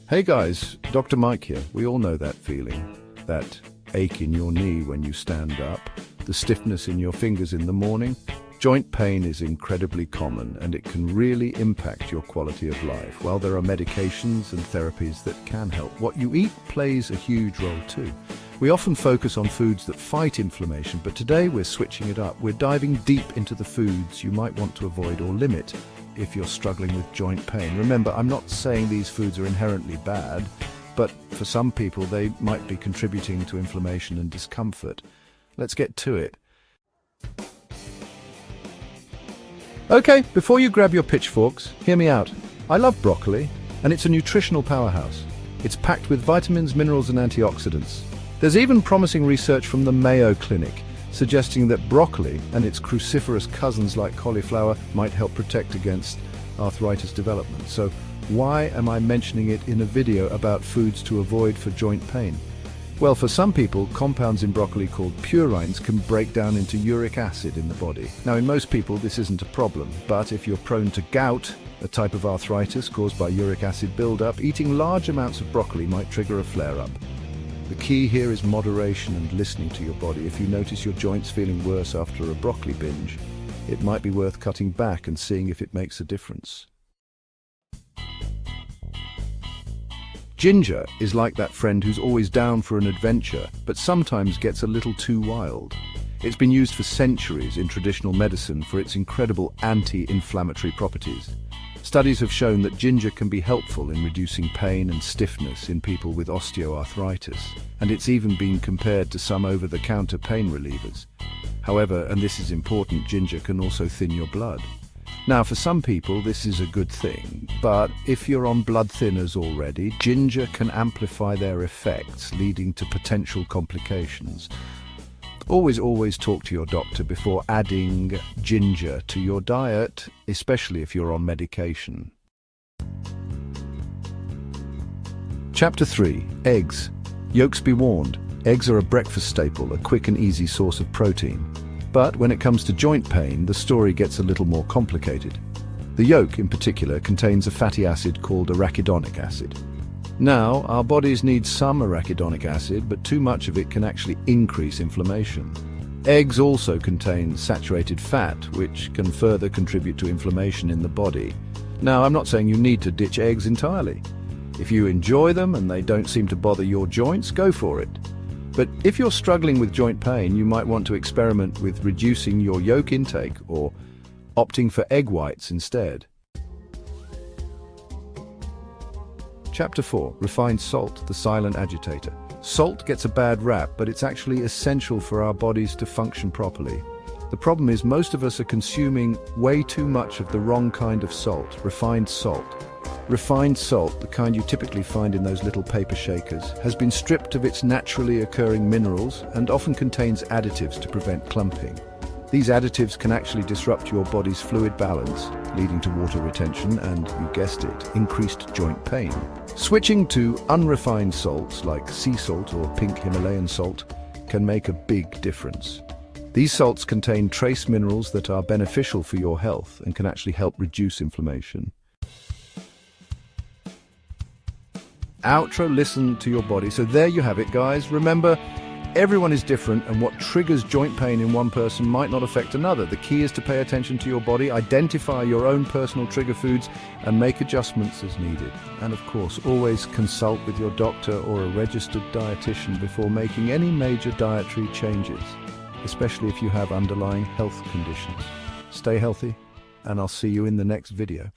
Hey guys, Dr. Mike here. We all know that feeling, that ache in your knee when you stand up, the stiffness in your fingers in the morning. Joint pain is incredibly common and it can really impact your quality of life. While there are medications and therapies that can help, what you eat plays a huge role too. We often focus on foods that fight inflammation, but today we're switching it up. We're diving deep into the foods you might want to avoid or limit if you're struggling with joint pain. Remember, I'm not saying these foods are inherently bad, but for some people they might be contributing to inflammation and discomfort. Let's get to it. Okay, before you grab your pitchforks, hear me out. I love broccoli, and it's a nutritional powerhouse. It's packed with vitamins, minerals, and antioxidants. There's even promising research from the Mayo Clinic suggesting that broccoli and its cruciferous cousins like cauliflower might help protect against arthritis development. So why am I mentioning it in a video about foods to avoid for joint pain? Well, for some people, compounds in broccoli called purines can break down into uric acid in the body. Now, in most people, this isn't a problem, but if you're prone to gout, a type of arthritis caused by uric acid buildup, eating large amounts of broccoli might trigger a flare-up. The key here is moderation and listening to your body. If you notice your joints feeling worse after a broccoli binge, it might be worth cutting back and seeing if it makes a difference. Ginger is like that friend who's always down for an adventure, but sometimes gets a little too wild. It's been used for centuries in traditional medicine for its incredible anti-inflammatory properties. Studies have shown that ginger can be helpful in reducing pain and stiffness in people with osteoarthritis, and it's even been compared to some over-the-counter pain relievers. However, and this is important, ginger can also thin your blood. Now, for some people, this is a good thing, but if you're on blood thinners already, ginger can amplify their effects, leading to potential complications. Always talk to your doctor before adding ginger to your diet, especially if you're on medication. Chapter 3. Eggs. Yolks be warned. Eggs are a breakfast staple, a quick and easy source of protein. But when it comes to joint pain, the story gets a little more complicated. The yolk, in particular, contains a fatty acid called arachidonic acid. Now, our bodies need some arachidonic acid, but too much of it can actually increase inflammation. Eggs also contain saturated fat, which can further contribute to inflammation in the body. Now, I'm not saying you need to ditch eggs entirely. If you enjoy them and they don't seem to bother your joints, go for it. But if you're struggling with joint pain, you might want to experiment with reducing your yolk intake or opting for egg whites instead. Chapter 4. Refined salt, the silent agitator. Salt gets a bad rap, but it's actually essential for our bodies to function properly. The problem is most of us are consuming way too much of the wrong kind of salt, refined salt. Refined salt, the kind you typically find in those little paper shakers, has been stripped of its naturally occurring minerals and often contains additives to prevent clumping. These additives can actually disrupt your body's fluid balance, leading to water retention and, you guessed it, increased joint pain. Switching to unrefined salts like sea salt or pink Himalayan salt can make a big difference. These salts contain trace minerals that are beneficial for your health and can actually help reduce inflammation. Outro, listen to your body. So there you have it, guys. Remember, everyone is different, and what triggers joint pain in one person might not affect another. The key is to pay attention to your body, identify your own personal trigger foods, and make adjustments as needed. And of course, always consult with your doctor or a registered dietitian before making any major dietary changes, especially if you have underlying health conditions. Stay healthy, and I'll see you in the next video.